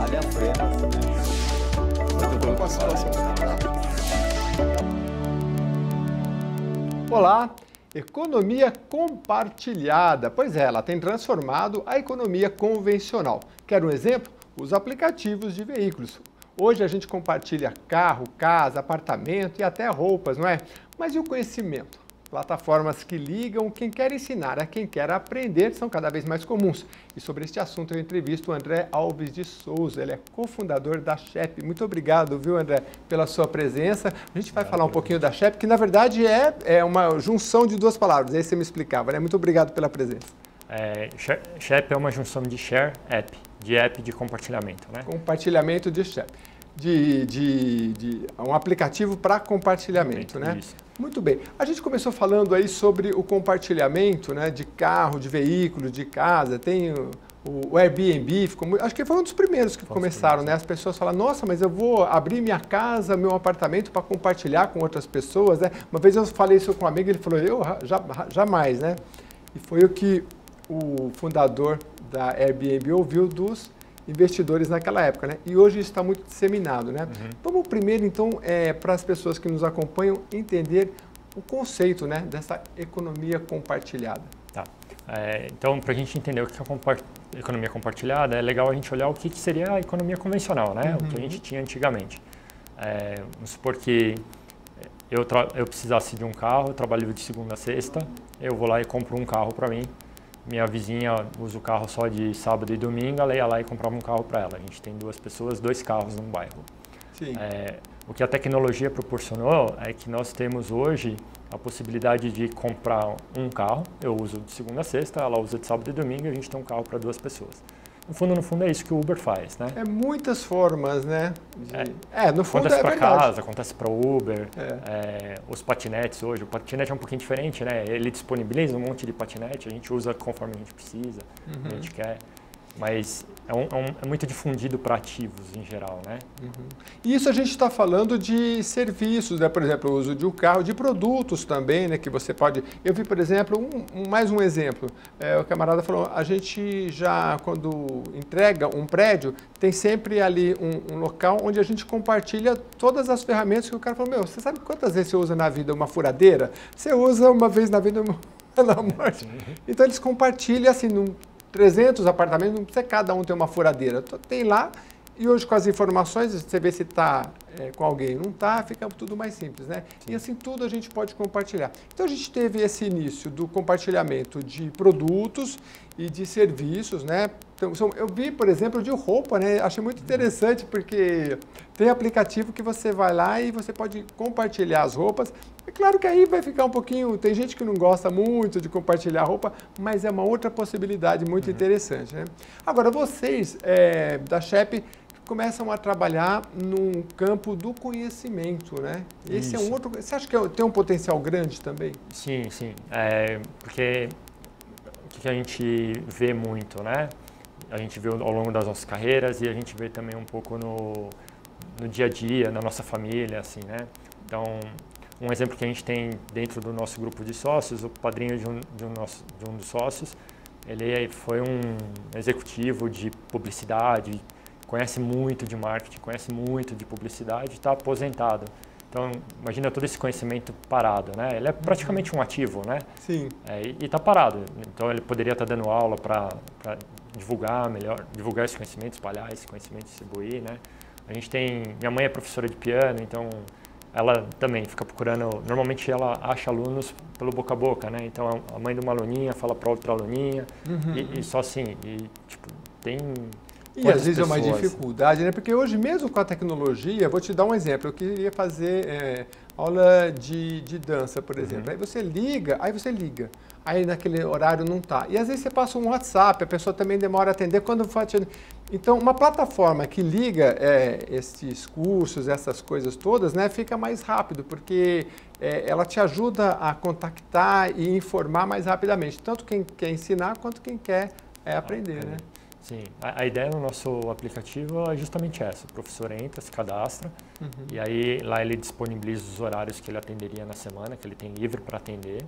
malha frenas, né? Muito bom com a situação. Olá, economia compartilhada. Pois é, ela tem transformado a economia convencional. Quer um exemplo? Os aplicativos de veículos. Hoje a gente compartilha carro, casa, apartamento e até roupas, não é? Mas e o conhecimento? Plataformas que ligam quem quer ensinar a quem quer aprender são cada vez mais comuns. E sobre este assunto eu entrevisto o André Alves de Souza, ele é cofundador da Shep. Muito obrigado, viu, André, pela sua presença. A gente vai falar um pouquinho da Shep, que na verdade é uma junção de duas palavras, aí você me explicava, né? Muito obrigado pela presença. Shep é uma junção de share app, de app de compartilhamento, né? Compartilhamento de Shep. Um aplicativo para compartilhamento, né? Isso. Muito bem. A gente começou falando aí sobre o compartilhamento, né, de carro, de veículo, de casa. Tem o Airbnb, acho que foi um dos primeiros que começaram, né? As pessoas falam, nossa, mas eu vou abrir minha casa, meu apartamento para compartilhar com outras pessoas, né? Uma vez eu falei isso com um amigo, ele falou, jamais, né? E foi o que o fundador da Airbnb ouviu dos investidores naquela época, né? E hoje está muito disseminado, né? Vamos primeiro, então, para as pessoas que nos acompanham, entender o conceito, né, dessa economia compartilhada. Tá. Então, para a gente entender o que é economia compartilhada, é legal a gente olhar o que seria a economia convencional, né? O que a gente tinha antigamente. Vamos supor que eu precisasse de um carro, eu trabalho de segunda a sexta, eu vou lá e compro um carro para mim. Minha vizinha usa o carro só de sábado e domingo, ela ia lá e comprava um carro para ela. A gente tem duas pessoas, dois carros num bairro. Sim. O que a tecnologia proporcionou é que nós temos hoje a possibilidade de comprar um carro, eu uso de segunda a sexta, ela usa de sábado e domingo e a gente tem um carro para duas pessoas. No fundo é isso que o Uber faz, né? É muitas formas, né? No fundo acontece é para verdade. casa, acontece para Uber, os patinetes hoje. O patinete é um pouquinho diferente, né? Ele disponibiliza um monte de patinete, a gente usa conforme a gente precisa, a gente quer. Mas é muito difundido para ativos em geral, né? E isso a gente está falando de serviços, né? Por exemplo, o uso de um carro, de produtos também, né? Que você pode... Eu vi, por exemplo, mais um exemplo. O camarada falou, a gente já, quando entrega um prédio, tem sempre ali um local onde a gente compartilha todas as ferramentas que o cara falou, você sabe quantas vezes você usa na vida uma furadeira? Você usa uma vez na vida na morte. Então eles compartilham assim, 300 apartamentos, não precisa cada um ter uma furadeira. Tem lá, e hoje com as informações, você vê se está com alguém, não está, fica tudo mais simples, né? Sim. E assim tudo a gente pode compartilhar. Então a gente teve esse início do compartilhamento de produtos e de serviços, né? Então, eu vi, por exemplo, de roupa, né? Achei muito interessante porque tem aplicativo que você vai lá e você pode compartilhar as roupas. É claro que aí vai ficar um pouquinho... Tem gente que não gosta muito de compartilhar roupa, mas é uma outra possibilidade muito interessante, né? Agora, vocês da Shep começam a trabalhar num campo do conhecimento, né? Esse é um outro... Você acha que tem um potencial grande também? Sim. Porque o que a gente vê muito, né? A gente vê ao longo das nossas carreiras e a gente vê também um pouco no dia a dia, na nossa família, assim, né? Então, um exemplo que a gente tem dentro do nosso grupo de sócios, o padrinho de um dos sócios, ele foi um executivo de publicidade, conhece muito de marketing, conhece muito de publicidade, está aposentado. Então, imagina todo esse conhecimento parado, né? Ele é praticamente um ativo, né? Sim. E está parado. Então, ele poderia estar dando aula para divulgar esse conhecimento, espalhar esse conhecimento, distribuir, né? A gente tem... Minha mãe é professora de piano, então ela também fica procurando... Normalmente, ela acha alunos pelo boca a boca, né? Então, a mãe de uma aluninha fala para outra aluninha e só assim. E, tipo, tem... E às vezes é uma dificuldade, né? Porque hoje mesmo com a tecnologia, vou te dar um exemplo, eu queria fazer aula de dança, por exemplo. Aí você liga, aí naquele horário não tá. E às vezes você passa um WhatsApp, a pessoa também demora a atender. Então, uma plataforma que liga esses cursos, essas coisas todas, né, fica mais rápido, porque ela te ajuda a contactar e informar mais rapidamente, tanto quem quer ensinar quanto quem quer aprender, né? Sim, a ideia no nosso aplicativo é justamente essa. O professor entra, se cadastra, e aí lá ele disponibiliza os horários que ele atenderia na semana, que ele tem livre para atender.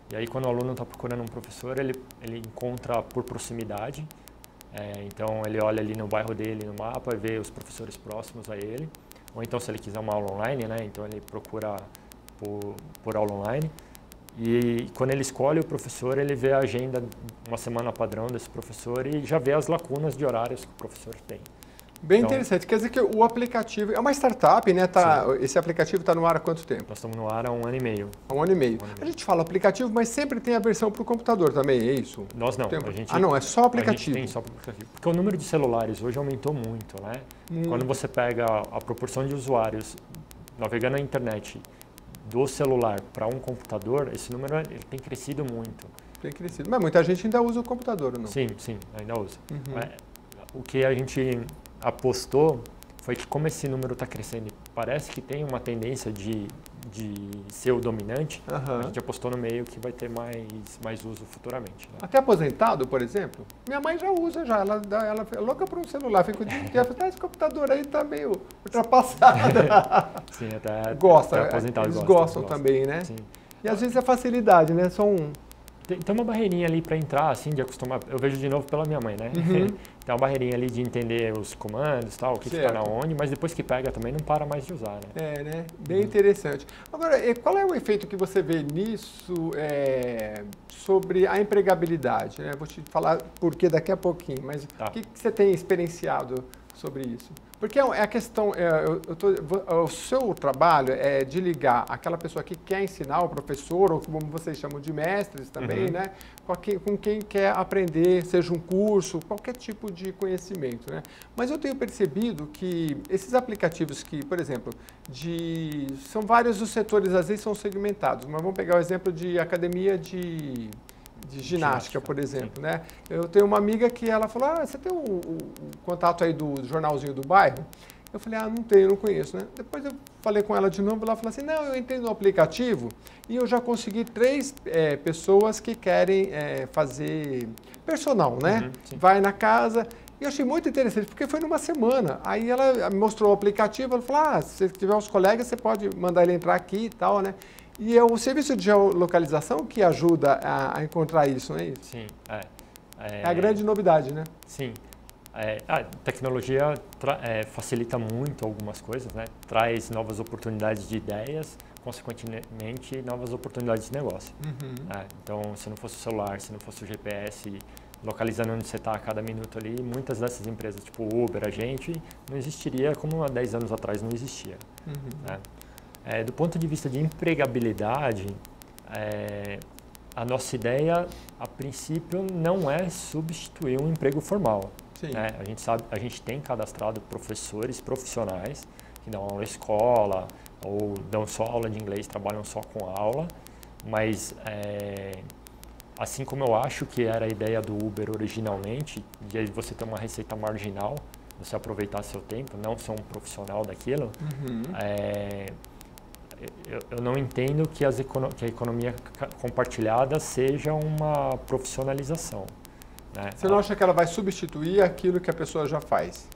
E aí quando o aluno está procurando um professor, ele encontra por proximidade Então ele olha ali no bairro dele, no mapa, vê os professores próximos a ele. Ou então se ele quiser uma aula online, né? Então ele procura por aula online. E quando ele escolhe o professor, ele vê a agenda, uma semana padrão desse professor e já vê as lacunas de horários que o professor tem. Bem Então, interessante. Quer dizer que o aplicativo é uma startup, né? Esse aplicativo está no ar há quanto tempo? Nós estamos no ar há 1 ano e meio. Há 1 ano e meio. Um ano e meio. A gente fala aplicativo, mas sempre tem a versão para o computador também, é isso? Nós não. Tempo. A gente, Não, é só aplicativo. A gente tem só aplicativo. Porque o número de celulares hoje aumentou muito, né? Quando você pega a proporção de usuários navegando na internet do celular para um computador, esse número ele tem crescido muito. Tem crescido. Mas muita gente ainda usa o computador, ou não? Sim, ainda usa. O que a gente apostou foi que como esse número está crescendo e parece que tem uma tendência de ser o dominante, a gente apostou no meio que vai ter mais uso futuramente. Né? Até aposentado, por exemplo, minha mãe já usa, ela é louca por um celular, fica o dia inteiro, esse computador aí tá meio ultrapassado. Sim, até aposentado. Eles gostam também, né? Sim. E às vezes é facilidade, né? Tem uma barreirinha ali para entrar, assim, de acostumar. Eu vejo de novo pela minha mãe, né? Tem uma barreirinha ali de entender os comandos, tal, o que está na onde, mas depois que pega também não para mais de usar, né? Né? Bem interessante. Agora, qual é o efeito que você vê nisso sobre a empregabilidade? Né? Vou te falar por que daqui a pouquinho, mas o que você tem experienciado sobre isso? Porque a questão, o seu trabalho é de ligar aquela pessoa que quer ensinar, o professor, ou como vocês chamam de mestres também, né? Com quem quer aprender, seja um curso, qualquer tipo de conhecimento, né? Mas eu tenho percebido que esses aplicativos que, por exemplo, são vários os setores, às vezes são segmentados, mas vamos pegar o exemplo de academia de ginástica, por exemplo, né? Eu tenho uma amiga que ela falou, você tem o contato aí do jornalzinho do bairro? Eu falei, não tenho, não conheço, né? Depois eu falei com ela de novo, ela falou assim, não, eu entrei no aplicativo e eu já consegui 3 pessoas que querem fazer personal, né? Vai na casa. E eu achei muito interessante, porque foi numa semana. Aí ela me mostrou o aplicativo, ela falou, se tiver uns colegas, você pode mandar ele entrar aqui e tal, né? E é o serviço de geolocalização que ajuda a encontrar isso, não é isso? Sim. É a grande novidade, né? Sim. A tecnologia facilita muito algumas coisas, né? Traz novas oportunidades de ideias, consequentemente, novas oportunidades de negócio. Então, se não fosse o celular, se não fosse o GPS, localizando onde você está a cada minuto ali, muitas dessas empresas, tipo Uber, a gente, não existiria como há 10 anos atrás não existia. Né? Do ponto de vista de empregabilidade, a nossa ideia, a princípio, não é substituir um emprego formal. Né? A gente tem cadastrado professores profissionais que dão aula na escola ou dão só aula de inglês, trabalham só com aula, mas assim como eu acho que era a ideia do Uber originalmente, de você ter uma receita marginal, você aproveitar seu tempo, não ser um profissional daquilo, eu não entendo que a economia compartilhada seja uma profissionalização. Né? Você não acha que ela vai substituir aquilo que a pessoa já faz?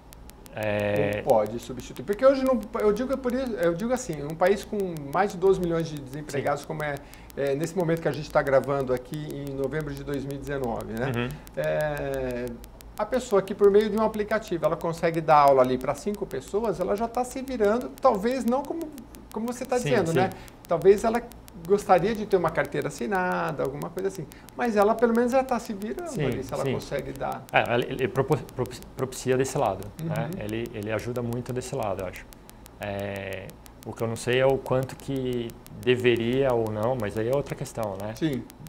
Ou pode substituir? Porque hoje, eu digo assim, um país com mais de 12 milhões de desempregados, como nesse momento que a gente está gravando aqui em novembro de 2019, né? A pessoa que por meio de um aplicativo, ela consegue dar aula ali para 5 pessoas, ela já está se virando, talvez não como você está dizendo, né? Talvez ela gostaria de ter uma carteira assinada, alguma coisa assim. Mas ela, pelo menos, já está se virando ali, se ela consegue dar. Ele propicia desse lado. Né? Ele ajuda muito desse lado, eu acho. O que eu não sei é o quanto que deveria ou não, mas aí é outra questão, né?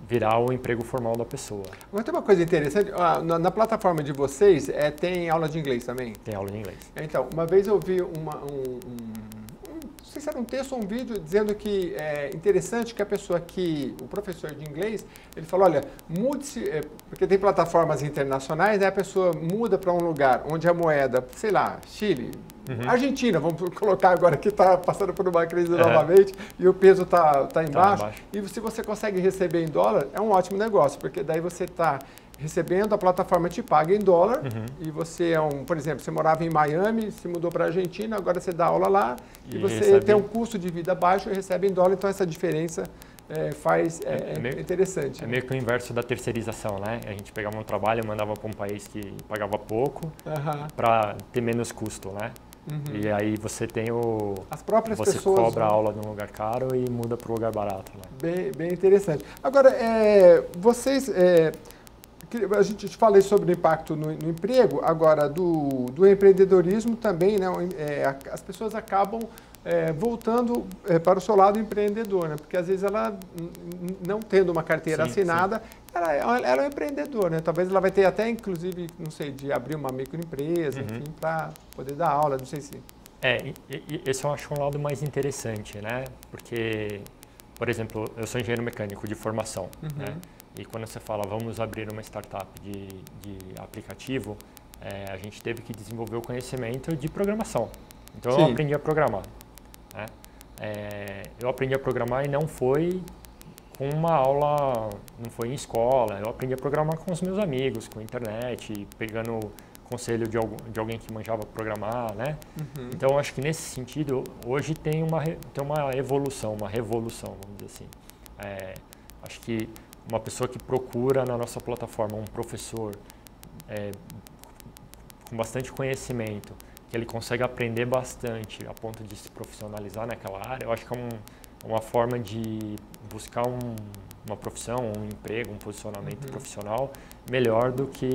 Virar o emprego formal da pessoa. Agora tem uma coisa interessante, na plataforma de vocês tem aula de inglês também? Tem aula de inglês. Então, uma vez eu vi não sei se era um texto ou um vídeo dizendo que é interessante que o professor de inglês, ele falou, olha, mude-se, porque tem plataformas internacionais, né, a pessoa muda para um lugar onde a moeda, sei lá, Chile, Argentina, vamos colocar agora que está passando por uma crise novamente e o peso está embaixo. E se você consegue receber em dólar, é um ótimo negócio, porque daí você está recebendo, a plataforma te paga em dólar e você por exemplo, você morava em Miami, se mudou para a Argentina, agora você dá aula lá e você tem um custo de vida baixo e recebe em dólar, então essa diferença meio- interessante. É né? meio que o inverso da terceirização, né? A gente pegava um trabalho e mandava para um país que pagava pouco Aham. para ter menos custo, né? Uhum. E aí você tem As próprias você pessoas... cobra a vão- aula de um lugar caro e muda para um lugar barato, né? Bem interessante. Agora, vocês... a gente te falei sobre o impacto no emprego, agora do empreendedorismo também, né? As pessoas acabam voltando para o seu lado empreendedor, né? Porque às vezes ela, não tendo uma carteira Sim, assinada, ela é um empreendedor, né? Talvez ela vai ter até, inclusive, não sei, de abrir uma microempresa, enfim, para poder dar aula, não sei se... Esse eu acho um lado mais interessante, né? Porque, por exemplo, eu sou engenheiro mecânico de formação, né? E quando você fala, vamos abrir uma startup de aplicativo, a gente teve que desenvolver o conhecimento de programação. Então, Sim. eu aprendi a programar, né? Eu aprendi a programar e não foi com uma aula, não foi em escola. Eu aprendi a programar com os meus amigos, com a internet, pegando conselho de alguém que manjava programar, né? Então, eu acho que nesse sentido, hoje tem uma evolução, uma revolução, vamos dizer assim. Acho que uma pessoa que procura na nossa plataforma um professor com bastante conhecimento, que ele consegue aprender bastante a ponto de se profissionalizar naquela área, eu acho que é uma forma de buscar uma profissão, um emprego, um posicionamento profissional melhor do que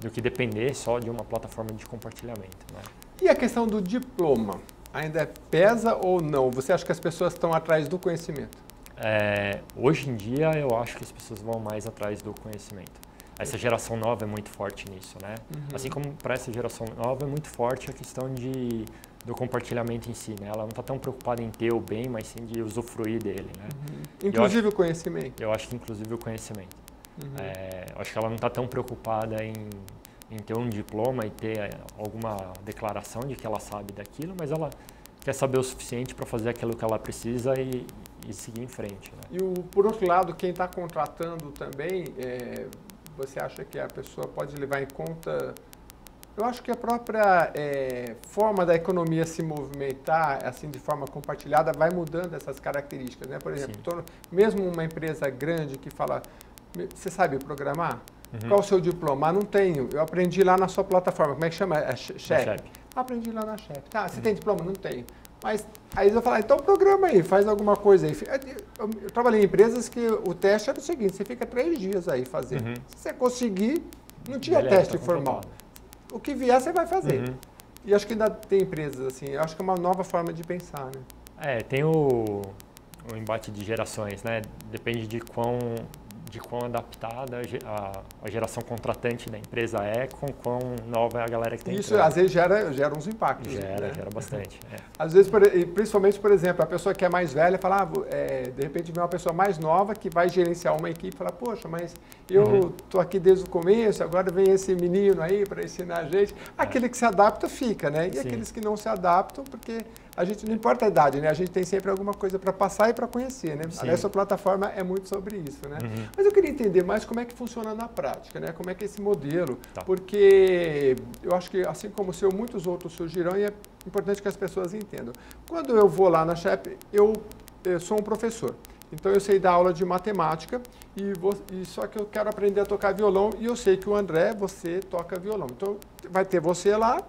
do que depender só de uma plataforma de compartilhamento, né? E a questão do diploma? Ainda pesa ou não? Você acha que as pessoas estão atrás do conhecimento? Hoje em dia, eu acho que as pessoas vão mais atrás do conhecimento. Essa geração nova é muito forte nisso, né? Assim como para essa geração nova é muito forte a questão do compartilhamento em si, né? Ela não está tão preocupada em ter o bem, mas sim de usufruir dele, né? Inclusive o conhecimento? Eu acho que inclusive o conhecimento. Eu acho que ela não está tão preocupada em ter um diploma e ter alguma declaração de que ela sabe daquilo, mas ela quer saber o suficiente para fazer aquilo que ela precisa e seguir em frente, né? E por outro lado, quem está contratando também, você acha que a pessoa pode levar em conta... Eu acho que a própria forma da economia se movimentar assim de forma compartilhada vai mudando essas características, né? Por exemplo, mesmo uma empresa grande que fala, você sabe programar? Qual o seu diploma? Não tenho. Eu aprendi lá na sua plataforma. Como é que chama? Chep. Aprendi lá na Chep. Tá, você tem diploma? Não tenho. Mas aí eu vou falar, então programa aí, faz alguma coisa aí. Eu trabalhei em empresas que o teste era o seguinte, você fica 3 dias aí fazendo. Se você conseguir, não tinha teste formal. O que vier, você vai fazer. E acho que ainda tem empresas assim, eu acho que é uma nova forma de pensar, né? Tem o embate de gerações, né? Depende de quão adaptada a geração contratante da empresa com quão nova é a galera que tem. Isso às vezes gera uns impactos. Gera bastante. Às vezes, principalmente, por exemplo, a pessoa que é mais velha fala, de repente vem uma pessoa mais nova que vai gerenciar uma equipe e fala, poxa, mas eu estou aqui desde o começo, agora vem esse menino aí para ensinar a gente. Aquele que se adapta fica, né? E aqueles que não se adaptam, porque a gente não importa a idade, né? A gente tem sempre alguma coisa para passar e para conhecer, né? Aliás, a sua plataforma é muito sobre isso, né? Mas eu queria entender mais como é que funciona na prática, né? Como é que é esse modelo, porque eu acho que assim como o seu, muitos outros surgirão e é importante que as pessoas entendam. Quando eu vou lá na Chep, eu sou um professor. Então eu sei dar aula de matemática e só que eu quero aprender a tocar violão e eu sei que o André, você toca violão. Então vai ter você lá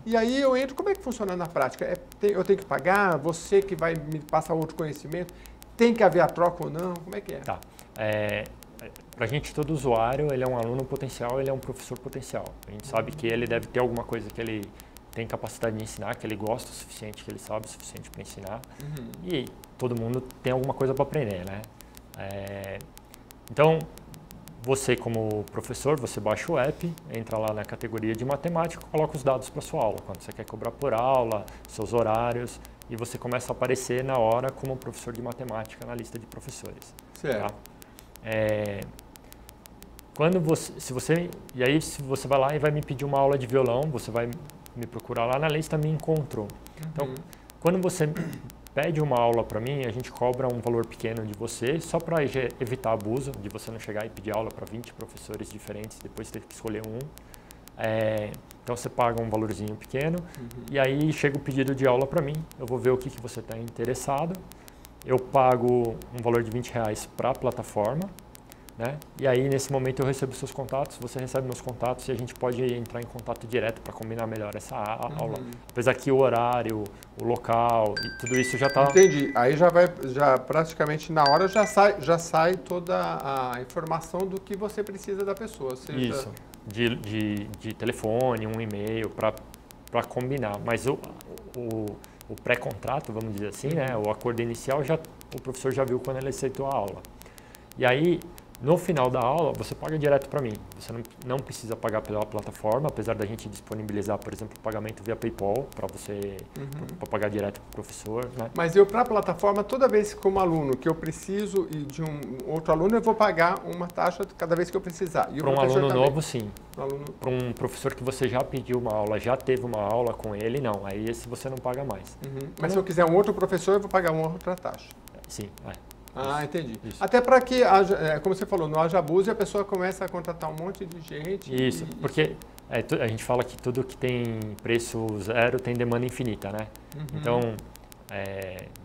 e aí eu entro. Como é que funciona na prática? Eu tenho que pagar? Você que vai me passar outro conhecimento? Tem que haver a troca ou não? Como é que é? Tá. Para a gente, todo usuário, ele é um aluno potencial, ele é um professor potencial. A gente sabe que ele deve ter alguma coisa que ele tem capacidade de ensinar, que ele gosta o suficiente, que ele sabe o suficiente para ensinar. E todo mundo tem alguma coisa para aprender, né? Então, você como professor, você baixa o app, entra lá na categoria de matemática, coloca os dados para sua aula, quando você quer cobrar por aula, seus horários, e você começa a aparecer na hora como professor de matemática na lista de professores. Certo. Tá? E aí se você vai lá e vai me pedir uma aula de violão, você vai me procurar lá na lista Me Encontrou. Então, quando você pede uma aula para mim, a gente cobra um valor pequeno de você, só para evitar abuso, de você não chegar e pedir aula para 20 professores diferentes, depois ter que escolher um. Então você paga um valorzinho pequeno e aí chega o pedido de aula para mim, eu vou ver o que você está interessado eu pago um valor de R$20 para a plataforma, né? E aí, nesse momento, eu recebo seus contatos, você recebe meus contatos e a gente pode entrar em contato direto para combinar melhor essa aula. Apesar que o horário, o local e tudo isso já está... Entendi. Aí já praticamente na hora já sai toda a informação do que você precisa da pessoa. Seja... Isso, de telefone, um e-mail para combinar. Mas o pré-contrato, vamos dizer assim, né? O acordo inicial, o professor já viu quando ele aceitou a aula. E aí, no final da aula, você paga direto para mim. Você não precisa pagar pela plataforma, apesar da gente disponibilizar, por exemplo, o pagamento via PayPal para você pra pagar direto para o professor. Né? Mas eu, para a plataforma, toda vez como aluno que eu preciso e de um outro aluno, eu vou pagar uma taxa cada vez que eu precisar. Para um aluno novo, sim. Aluno... Para um professor que você já pediu uma aula, já teve uma aula com ele, não. Aí esse você não paga mais. Mas se eu quiser um outro professor, eu vou pagar uma outra taxa. Sim, Ah, entendi. Isso. Até para que, como você falou, não haja abuso e a pessoa começa a contratar um monte de gente. Isso, porque a gente fala que tudo que tem preço zero tem demanda infinita, né? Então,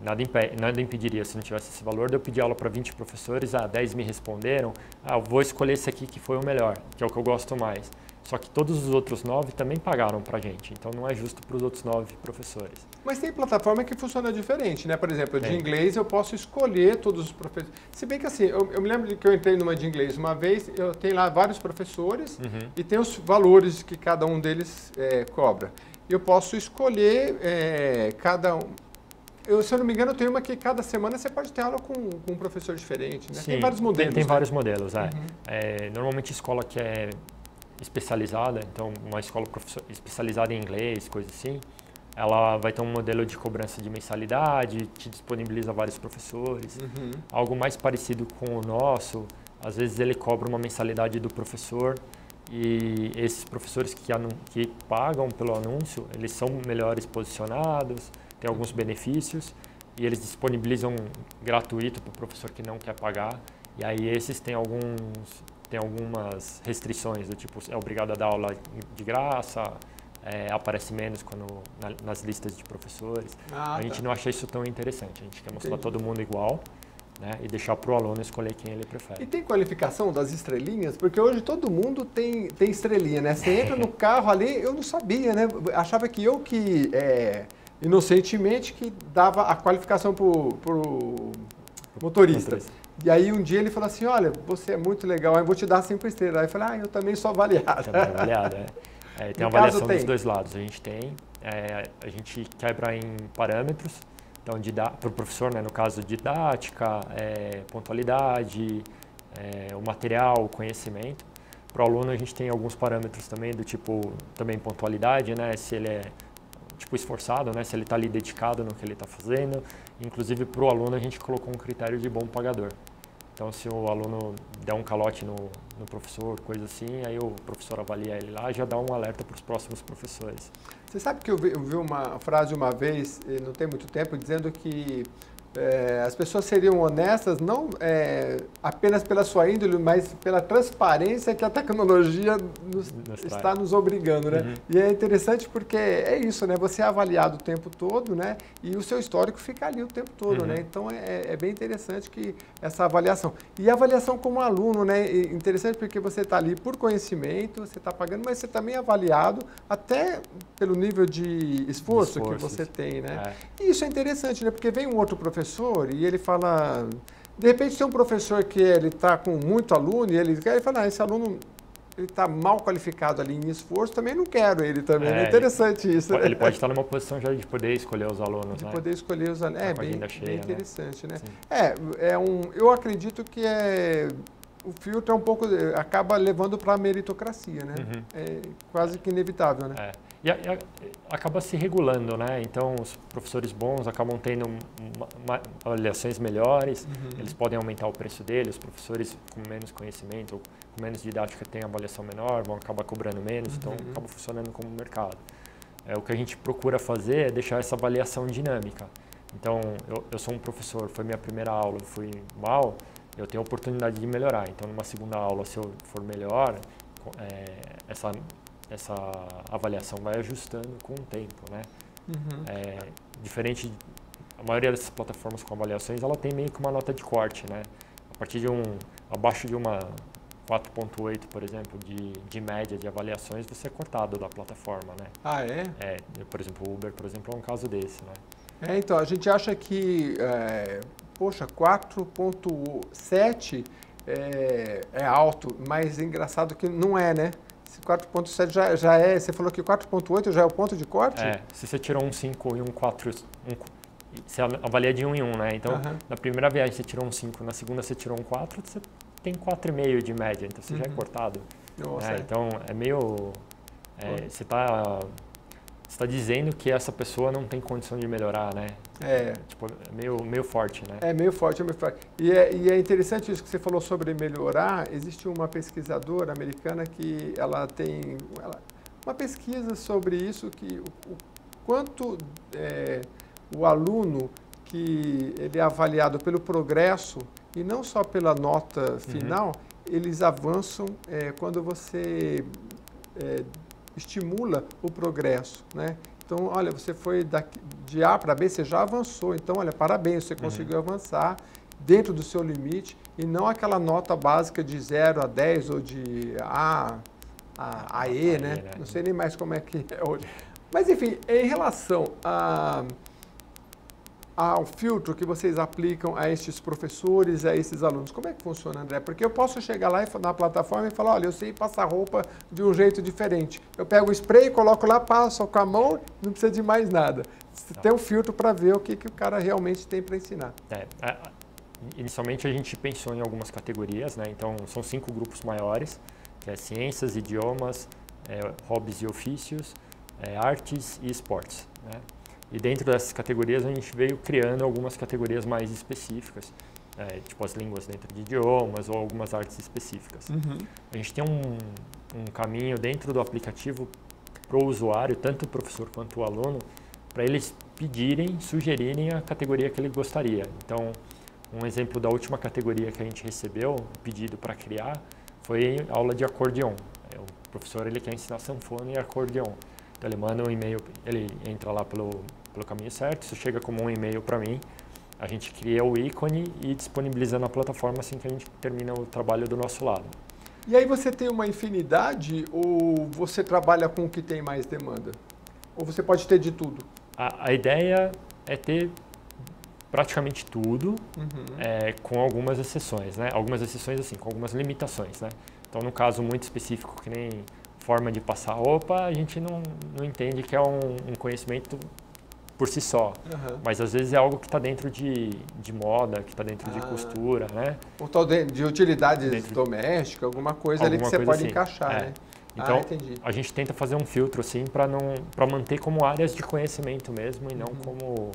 nada impediria, se não tivesse esse valor, de eu pedir aula para 20 professores, 10 me responderam, eu vou escolher esse aqui que foi o melhor, que é o que eu gosto mais. Só que todos os outros 9 também pagaram para a gente, então não é justo para os outros 9 professores. Mas tem plataforma que funciona diferente, né? Por exemplo, de inglês eu posso escolher todos os professores. Se bem que assim, eu me lembro de que eu entrei numa de inglês uma vez, eu tenho lá vários professores e tem os valores que cada um deles cobra. Eu posso escolher cada um. Se eu não me engano, eu tenho uma que cada semana você pode ter aula com um professor diferente, né? Sim, tem vários modelos. Tem né? vários modelos, normalmente escola que é especializada, então uma escola especializada em inglês, coisa assim, ela vai ter um modelo de cobrança de mensalidade, te disponibiliza vários professores. Algo mais parecido com o nosso, às vezes ele cobra uma mensalidade do professor e esses professores que pagam pelo anúncio, eles são melhores posicionados, têm alguns benefícios e eles disponibilizam gratuito para o professor que não quer pagar. E aí esses têm algumas restrições, do tipo, é obrigado a dar aula de graça, aparece menos nas listas de professores. A gente não acha isso tão interessante, a gente quer mostrar todo mundo igual, né, e deixar para o aluno escolher quem ele prefere. E tem qualificação das estrelinhas? Porque hoje todo mundo tem estrelinha, né? Você entra no carro ali, eu não sabia, né? Achava que inocentemente, que dava a qualificação pro motorista. E aí um dia ele falou assim, olha, você é muito legal, eu vou te dar 5 estrelas. Aí eu falei, eu também sou avaliado. Também avaliado, tem avaliação dos dois lados. A gente a gente quebra em parâmetros, então para o professor, né, no caso didática, pontualidade, o material, o conhecimento. Para o aluno a gente tem alguns parâmetros também, do tipo, também pontualidade, né, se ele é tipo esforçado, né, se ele está ali dedicado no que ele está fazendo. Inclusive, para o aluno, a gente colocou um critério de bom pagador. Então, se o aluno der um calote no professor, coisa assim, aí o professor avalia ele lá e já dá um alerta para os próximos professores. Você sabe que eu vi uma frase uma vez, não tem muito tempo, dizendo que as pessoas seriam honestas não apenas pela sua índole, mas pela transparência que a tecnologia está nos obrigando, né? E é interessante porque é isso, né? Você é avaliado o tempo todo, né? E o seu histórico fica ali o tempo todo, né? Então é bem interessante que essa avaliação. E a avaliação como aluno, né? É interessante porque você está ali por conhecimento, você está pagando, mas você também é avaliado até pelo nível de esforço que você tem, né? E isso é interessante, né? Porque vem um outro professor e ele fala, de repente tem um professor que ele está com muito aluno e ele fala, esse aluno ele está mal qualificado ali em esforço, também não quero ele também. É interessante isso. Ele pode estar numa posição já de poder escolher os alunos, de poder escolher os alunos. Bem interessante, né? Eu acredito que o filtro é um pouco, acaba levando para a meritocracia, né? É quase que inevitável, né? E acaba se regulando, né? Então, os professores bons acabam tendo avaliações melhores, eles podem aumentar o preço deles, os professores com menos conhecimento ou com menos didática têm avaliação menor, vão acabar cobrando menos, então acaba funcionando como mercado. O que a gente procura fazer é deixar essa avaliação dinâmica. Então, eu sou um professor, foi minha primeira aula, eu fui mal, eu tenho a oportunidade de melhorar. Então, numa segunda aula, se eu for melhor, essa avaliação vai ajustando com o tempo, né? Diferente, maioria dessas plataformas com avaliações, ela tem meio que uma nota de corte, né? A partir de abaixo de uma 4.8, por exemplo, de média de avaliações, você é cortado da plataforma, né? Ah, é? Por exemplo, o Uber, por exemplo, é um caso desse, né? Então, a gente acha que, poxa, 4.7 é alto, mas é engraçado que não é, né? 4.7 já é, você falou que 4.8 já é o ponto de corte? Se você tirou um 5 e um 4, você avalia de 1 em 1, né? Então, na primeira viagem você tirou um 5, na segunda você tirou um 4, você tem 4,5 de média, então você já é cortado. Nossa, então, é meio... você está dizendo que essa pessoa não tem condição de melhorar, né? Tipo, é meio forte, né? É meio forte, é meio forte. E é interessante isso que você falou sobre melhorar. Existe uma pesquisadora americana que ela tem uma pesquisa sobre isso, que o quanto o aluno que ele é avaliado pelo progresso e não só pela nota final, eles avançam quando você estimula o progresso, né? Então, olha, você foi de A para B, você já avançou. Então, olha, parabéns, você conseguiu avançar dentro do seu limite e não aquela nota básica de 0 a 10 ou de A a E, né? Não sei nem mais como é que é hoje. Mas, enfim, em relação ao filtro que vocês aplicam a estes professores, a esses alunos, como é que funciona, André? Porque eu posso chegar lá na plataforma e falar, olha, eu sei passar roupa de um jeito diferente. Eu pego o spray, coloco lá, passo com a mão, não precisa de mais nada. Você tem um filtro para ver o que o cara realmente tem para ensinar. Inicialmente a gente pensou em algumas categorias, né? Então são 5 grupos maiores, que é ciências, idiomas, hobbies e ofícios, artes e esportes, né? E dentro dessas categorias a gente veio criando algumas categorias mais específicas, tipo as línguas dentro de idiomas ou algumas artes específicas. A gente tem um caminho dentro do aplicativo para o usuário, tanto o professor quanto o aluno, para eles pedirem, sugerirem a categoria que ele gostaria. Então, um exemplo da última categoria que a gente recebeu, o pedido para criar, foi aula de acordeon. O professor ele quer ensinar sanfona e acordeon. Então ele manda um e-mail, ele entra lá pelo caminho certo, isso chega como um e-mail para mim, a gente cria o ícone e disponibiliza na plataforma assim que a gente termina o trabalho do nosso lado. E aí você tem uma infinidade ou você trabalha com o que tem mais demanda? Ou você pode ter de tudo? A ideia é ter praticamente tudo, com algumas exceções, né? Algumas exceções assim, com algumas limitações, né? Então, no caso muito específico, que nem forma de passar roupa, a gente não entende que é um conhecimento por si só. Mas às vezes é algo que está dentro de moda, que está dentro de costura, né? Ou tal de utilidades domésticas, alguma coisa ali que você pode encaixar, né? Então, a gente tenta fazer um filtro assim para manter como áreas de conhecimento mesmo e não como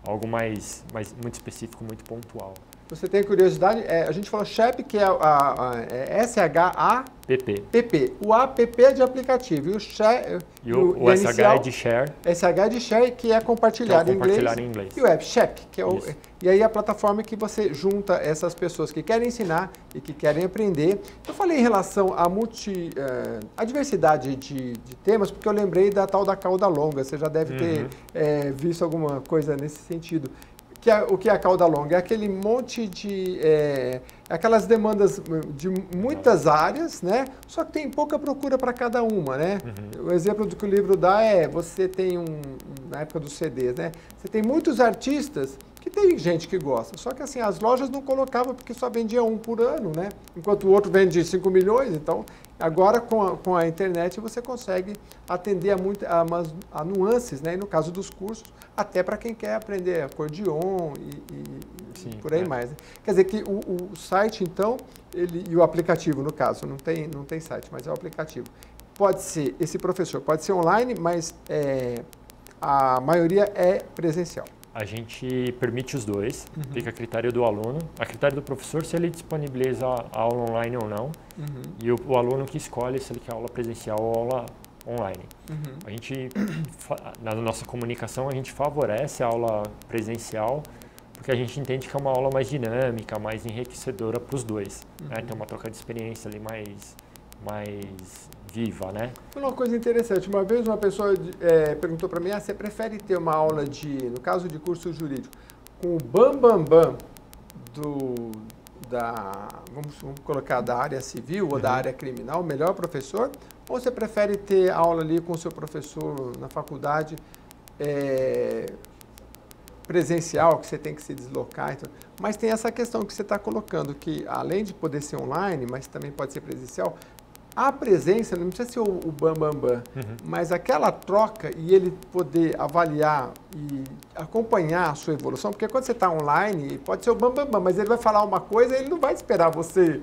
algo mais muito específico, muito pontual. Você tem curiosidade? A gente falou SHAP, que é S-H-A-P-P. O APP é de aplicativo e o SH é de share. SH é de share, que é compartilhar, em inglês. E o app, SHAP, que é e aí a plataforma que você junta essas pessoas que querem ensinar e que querem aprender. Eu falei em relação à diversidade de temas, porque eu lembrei da tal da cauda longa. Você já deve ter visto alguma coisa nesse sentido. O que é a cauda longa? É aquele monte de... aquelas demandas de muitas áreas, né? Só que tem pouca procura para cada uma, né? O exemplo do que o livro dá você tem na época dos CDs, né? Você tem muitos artistas que tem gente que gosta, só que assim, as lojas não colocavam porque só vendia um por ano, né? Enquanto o outro vende 5 milhões, então... Agora, com a internet, você consegue atender a nuances, né? E no caso dos cursos, até para quem quer aprender acordeon e por aí mais. Né? Quer dizer que o site, então, e o aplicativo, no caso, não tem site, mas é o aplicativo. Pode ser, esse professor pode ser online, mas a maioria é presencial. A gente permite os dois, fica a critério do aluno, a critério do professor se ele disponibiliza a aula online ou não, e o aluno que escolhe se ele quer aula presencial ou aula online. A gente, na nossa comunicação, a gente favorece a aula presencial, porque a gente entende que é uma aula mais dinâmica, mais enriquecedora para os dois. Né? Tem uma troca de experiência ali mais viva, né? Uma coisa interessante, uma vez uma pessoa perguntou para mim, você prefere ter uma aula no caso de curso jurídico, com o bam vamos colocar da área civil ou da área criminal, o melhor professor, ou você prefere ter aula ali com o seu professor na faculdade presencial, que você tem que se deslocar, então, mas tem essa questão que você está colocando, que além de poder ser online, mas também pode ser presencial, a presença, não precisa ser o bam, mas aquela troca e ele poder avaliar e acompanhar a sua evolução, porque quando você está online, pode ser o bam, mas ele vai falar uma coisa e ele não vai esperar você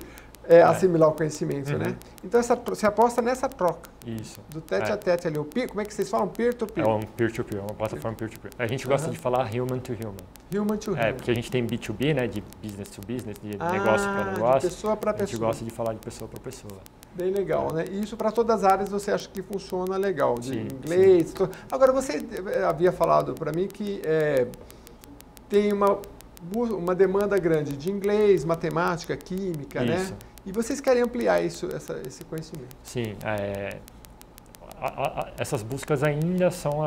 assimilar o conhecimento, né? Então você aposta nessa troca. Isso. Do tete a tete ali, como é que vocês falam? Peer-to-peer. É um peer-to-peer, uma plataforma peer-to-peer. A gente gosta de falar human to human. Human to human. Porque a gente tem B2B, né, de business to business, de negócio para negócio. De pessoa para pessoa. A gente gosta de falar de pessoa para pessoa. Bem legal, né? E isso para todas as áreas você acha que funciona legal, de Sim, inglês. sim. Agora, você havia falado para mim que tem uma demanda grande de inglês, matemática, química, isso. né? E vocês querem ampliar esse conhecimento? Sim, essas buscas ainda são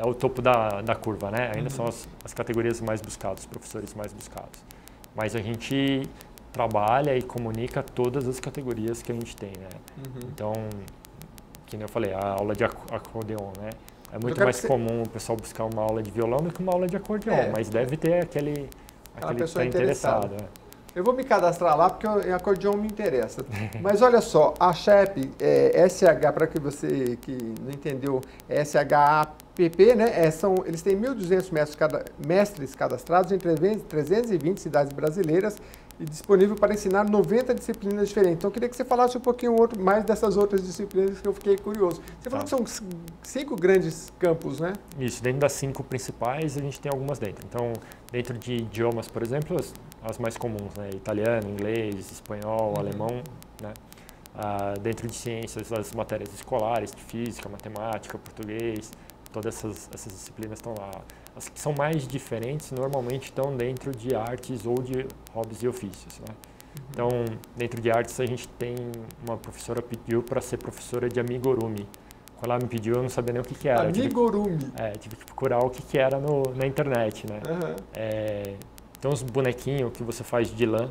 o topo da curva, né? Ainda são as categorias mais buscadas, os professores mais buscados. Mas a gente trabalha e comunica todas as categorias que a gente tem, né? Então, que nem eu falei, a aula de acordeon, né? É muito mais comum o pessoal buscar uma aula de violão do que uma aula de acordeon, mas deve ter aquele pessoa que tá interessado. Eu vou me cadastrar lá porque o acordeon me interessa. Mas olha só, a SHAPP, SH, para você que não entendeu, é SHAPP, né? Eles têm 1.200 mestres cadastrados em 320 cidades brasileiras e disponível para ensinar 90 disciplinas diferentes. Então, eu queria que você falasse um pouquinho mais dessas outras disciplinas que eu fiquei curioso. Você falou que são 5 grandes campos, né? Isso, dentro das 5 principais, a gente tem algumas dentro. Então, dentro de idiomas, por exemplo, as mais comuns, né? Italiano, inglês, espanhol, alemão, né? Dentro de ciências, as matérias escolares, de física, matemática, português, todas essas disciplinas estão lá. As que são mais diferentes normalmente estão dentro de artes ou de hobbies e ofícios, né? Então, dentro de artes, a gente tem uma professora pediu para ser professora de amigurumi. Quando ela me pediu, eu não sabia nem o que era. Amigurumi? Tive que procurar o que era na internet, né? Tem uns bonequinhos que você faz de lã,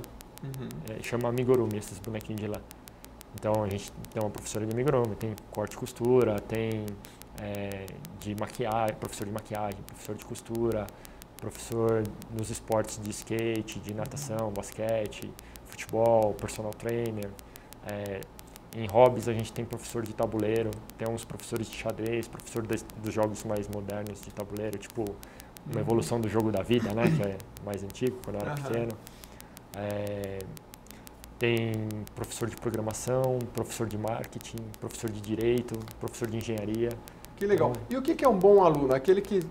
chama amigurumi, esses bonequinhos de lã. Então, a gente tem uma professora de amigurumi, tem corte e costura, tem de maquiagem, professor de maquiagem, professor de costura, professor nos esportes de skate, de natação, basquete, futebol, personal trainer. Em hobbies a gente tem professor de tabuleiro, tem uns professores de xadrez, professor dos jogos mais modernos de tabuleiro, tipo uma evolução do jogo da vida, né, que é mais antigo, quando eu era pequeno. Tem professor de programação, professor de marketing, professor de direito, professor de engenharia. Que legal. E o que é um bom aluno? Aquele que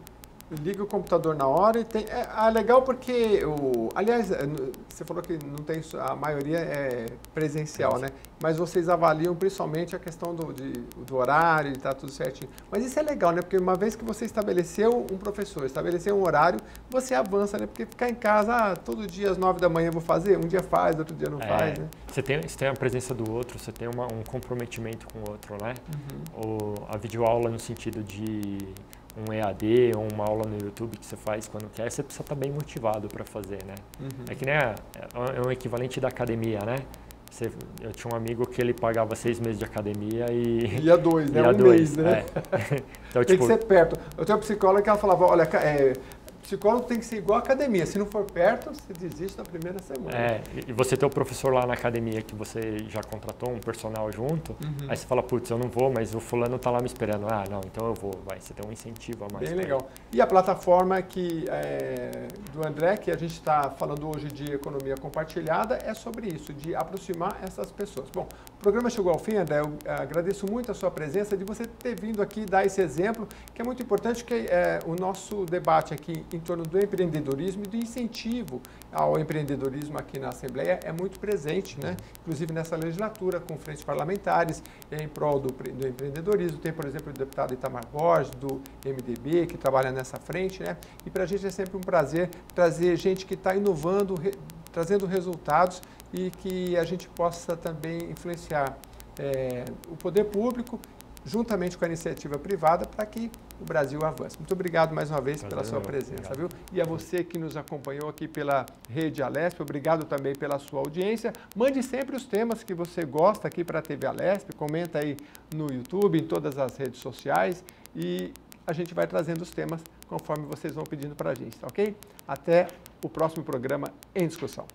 liga o computador na hora e tem... legal porque, aliás, você falou que não tem, a maioria é presencial, né? Mas vocês avaliam principalmente a questão do horário e tá tudo certinho. Mas isso é legal, né? Porque uma vez que você estabeleceu um professor, estabeleceu um horário, você avança, né? Porque ficar em casa, todo dia às 9 da manhã eu vou fazer, um dia faz, outro dia não faz, né? Você tem a presença do outro, você tem um comprometimento com o outro, né? A videoaula no sentido de um EAD ou uma aula no YouTube que você faz quando quer, você precisa estar bem motivado para fazer, né? É que nem é um equivalente da academia, né? Eu tinha um amigo que ele pagava 6 meses de academia e... Ia 2, né? Um mês, né? Então, tem que ser perto. Eu tenho uma psicóloga que ela falava, olha, psicólogo tem que ser igual à academia. Se não for perto, você desiste na primeira semana. E você tem o professor lá na academia que você já contratou um personal junto, aí você fala, putz, eu não vou, mas o fulano tá lá me esperando. Ah, não, então eu vou. Você tem um incentivo a mais. Bem legal. E a plataforma do André, que a gente está falando hoje de economia compartilhada, é sobre isso, de aproximar essas pessoas. Bom, o programa chegou ao fim, André. Eu agradeço muito a sua presença, de você ter vindo aqui dar esse exemplo, que é muito importante, que o nosso debate aqui em torno do empreendedorismo e do incentivo ao empreendedorismo aqui na Assembleia é muito presente, né? Inclusive nessa legislatura, com frentes parlamentares em prol do empreendedorismo. Tem, por exemplo, o deputado Itamar Borges, do MDB, que trabalha nessa frente, né? E para a gente é sempre um prazer trazer gente que está inovando, trazendo resultados e que a gente possa também influenciar o poder público, juntamente com a iniciativa privada, para que o Brasil avance. Muito obrigado mais uma vez pela sua presença, viu? E a você que nos acompanhou aqui pela Rede Alesp, obrigado também pela sua audiência. Mande sempre os temas que você gosta aqui para a TV Alesp, comenta aí no YouTube, em todas as redes sociais e a gente vai trazendo os temas conforme vocês vão pedindo para a gente, tá ok? Até o próximo programa em discussão.